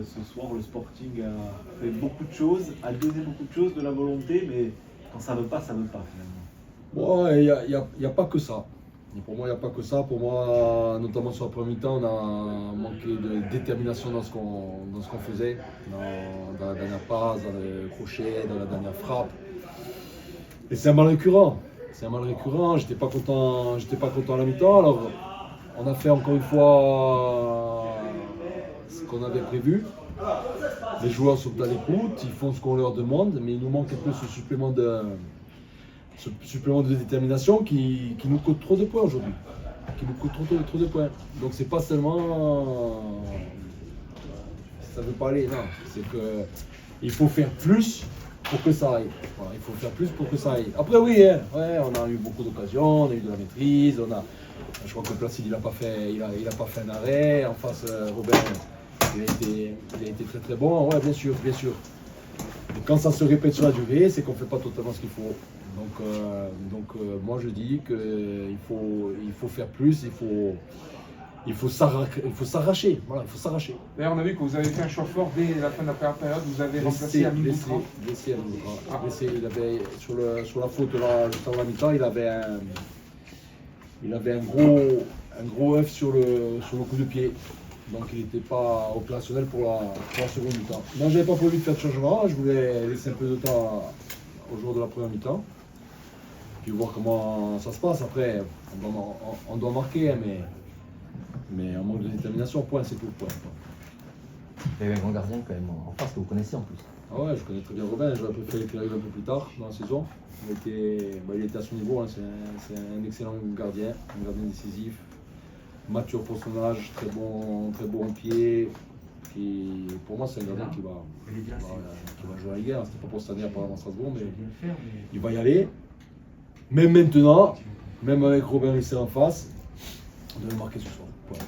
ce soir, le Sporting a fait beaucoup de choses, a donné beaucoup de choses, de la volonté, mais quand ça veut pas finalement. Ouais, il y a pas que ça. Et pour moi, il n'y a pas que ça. Pour moi, notamment sur la première mi-temps, on a manqué de détermination dans ce qu'on faisait, dans la dernière passe, dans le crochet, dans la dernière frappe. Et c'est un mal récurrent. C'est un mal récurrent. J'étais pas content à la mi-temps. Alors, on a fait encore une fois ce qu'on avait prévu. Les joueurs sont à l'écoute, ils font ce qu'on leur demande, mais il nous manque un peu ce supplément de détermination qui nous coûte trop de points aujourd'hui. Qui nous coûte trop de points. Donc c'est pas seulement ça veut pas aller, non. C'est que il faut faire plus pour que ça aille. Voilà, il faut faire plus pour que ça aille. Après oui, hein, ouais, on a eu beaucoup d'occasions, on a eu de la maîtrise, je crois que Placide il a pas fait un arrêt. En face, Robin, il a été très très bon. Ouais, bien sûr. Et quand ça se répète sur la durée, c'est qu'on fait pas totalement ce qu'il faut. Donc moi je dis qu'il faut faire plus, il faut s'arracher. Voilà, il faut s'arracher. D'ailleurs, on a vu que vous avez fait un choix fort dès la fin de la première période. Vous avez remplacé Amine Boutra. Il avait sur la faute là, juste avant la mi-temps, il avait un gros œuf sur le coup de pied. Donc il n'était pas opérationnel pour la seconde mi-temps. Moi j'avais pas prévu de faire de changement, je voulais laisser un peu de temps au jour de la première mi-temps. Puis voir comment ça se passe. Après, on doit marquer, hein, mais un manque de détermination, point, c'est tout. Point. Il y avait un grand gardien quand même en face que vous connaissez en plus. Ah ouais, je connais très bien Robin, j'aurais préféré qu'il arrive un peu plus tard dans la saison. Il était à son niveau, hein. C'est un excellent gardien, un gardien décisif, mature pour son âge, très bon en pied. Pour moi, c'est un gardien qui va jouer à la Ligue 1. C'était pas pour cette année apparemment à Strasbourg, mais il va y aller. Mais maintenant, même avec Robin Risser en face, on doit le marquer ce soir. Ouais.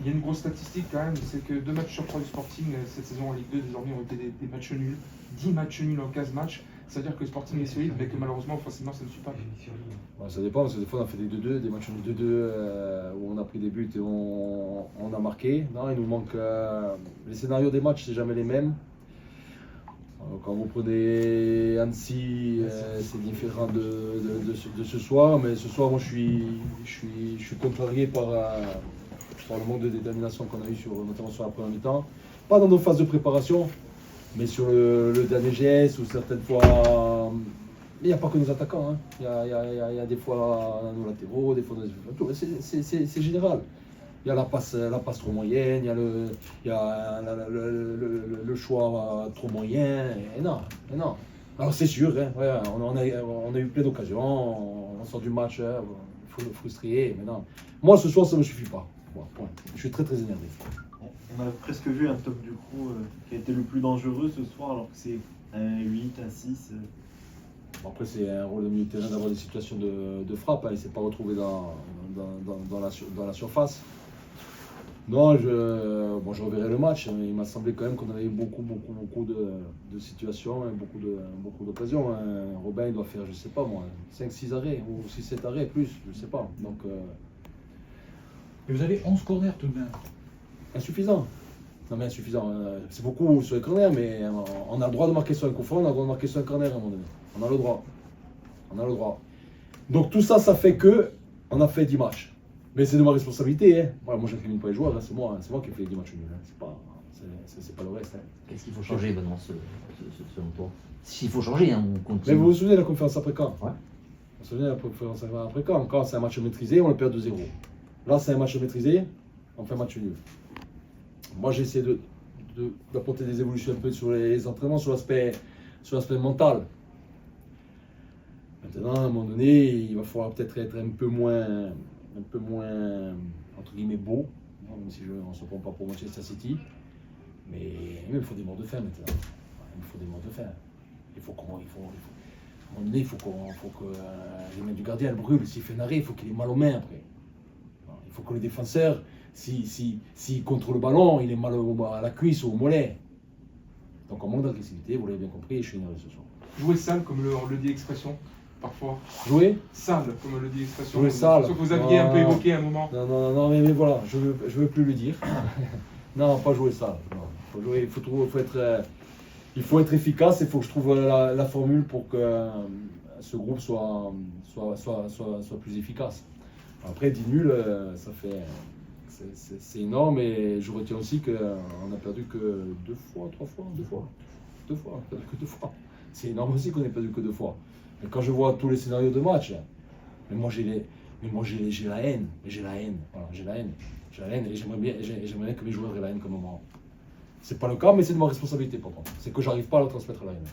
Il y a une grosse statistique quand même, c'est que 2 matchs sur 3 du Sporting cette saison en Ligue 2 désormais ont été des matchs nuls. 10 matchs nuls en 15 matchs. C'est-à-dire que le Sporting est solide, mais que malheureusement, forcément, ça ne suit pas. Ouais, ça dépend, parce que des fois on a fait des 2-2, des matchs nuls 2-2 où on a pris des buts et on a marqué. Non, il nous manque. Les scénarios des matchs, c'est jamais les mêmes. Quand vous prenez Annecy, c'est différent de ce soir, mais ce soir, moi je suis contrarié par le manque de détermination qu'on a eu notamment sur la première mi-temps. Pas dans nos phases de préparation, mais sur le dernier geste ou certaines fois. Il n'y a pas que nos attaquants, hein. Il y a des fois nos latéraux, des fois nos. C'est général. Il y a la passe trop moyenne, il y a le choix trop moyen, et non. Alors c'est sûr, hein, ouais, on a eu plein d'occasions, on sort du match, il faut le frustrer, mais non. Moi ce soir ça ne me suffit pas. Bon, point. Je suis très énervé. On a presque vu un top du crew qui a été le plus dangereux ce soir, alors que c'est un 8, un 6. Bon, après c'est un rôle de milieu de terrain d'avoir des situations de frappe, hein, il ne s'est pas retrouvé dans la surface. Non, je reverrai le match. Il m'a semblé quand même qu'on avait eu beaucoup de situations, hein, beaucoup d'occasions. Hein. Robin il doit faire, je sais pas moi, 5-6 arrêts ou 6-7 arrêts plus, je sais pas. Donc, Et vous avez 11 corners tout de même. Insuffisant. Non mais insuffisant. C'est beaucoup sur les corners, mais on a le droit de marquer sur un coup franc, on a le droit de marquer sur un corner à un moment donné. On a le droit. Donc tout ça, ça fait que on a fait 10 matchs. Mais c'est de ma responsabilité. Hein. Voilà, moi, j'incrimine pas les joueurs, hein. C'est moi qui ai fait les 10 matchs nuls. Hein. C'est pas le reste. Hein. Qu'est-ce qu'il faut changer, Benoît, selon toi? S'il faut changer, hein, on continue. Mais vous vous souvenez de la conférence après quand? Ouais. Vous vous souvenez de la conférence après quand? Quand c'est un match maîtrisé, on le perd 2-0. Là, c'est un match maîtrisé, on fait un match nul. Moi, j'ai essayé d'apporter des évolutions un peu sur les entraînements, sur l'aspect mental. Maintenant, à un moment donné, il va falloir peut-être être un peu moins entre guillemets beau, même si on ne se prend pas pour Manchester City, mais il faut des morts de faim maintenant. Il faut des morts de faim. Il faut que les mains du gardien brûlent. S'il fait un arrêt, il faut qu'il ait mal aux mains après. Il faut que le défenseur, s'il contre le ballon, il ait mal à la cuisse ou au mollet. Donc on manque d'agressivité, vous l'avez bien compris, et je suis énervé ce soir. Jouer sale, comme le dit l'expression. Parfois. Jouer sale, comme le dit l'expression. Jouer sale. Sauf que vous aviez un peu évoqué à un moment. Non, mais voilà, je veux plus le dire. Non, pas jouer ça. Non. Il faut être efficace et il faut que je trouve la formule pour que ce groupe soit plus efficace. Après, 10 nuls, ça fait. C'est énorme et je retiens aussi qu'on n'a perdu que 2 fois, 3 fois, 2 fois. 2 fois, on n'a perdu que 2 fois. C'est énorme aussi qu'on n'ait perdu que 2 fois. Mais quand je vois tous les scénarios de match, mais moi j'ai la haine. J'ai la haine. Voilà, j'ai la haine et j'aimerais bien que mes joueurs aient la haine comme moi. C'est pas le cas, mais c'est de ma responsabilité par contre. C'est que j'arrive pas à leur transmettre la haine.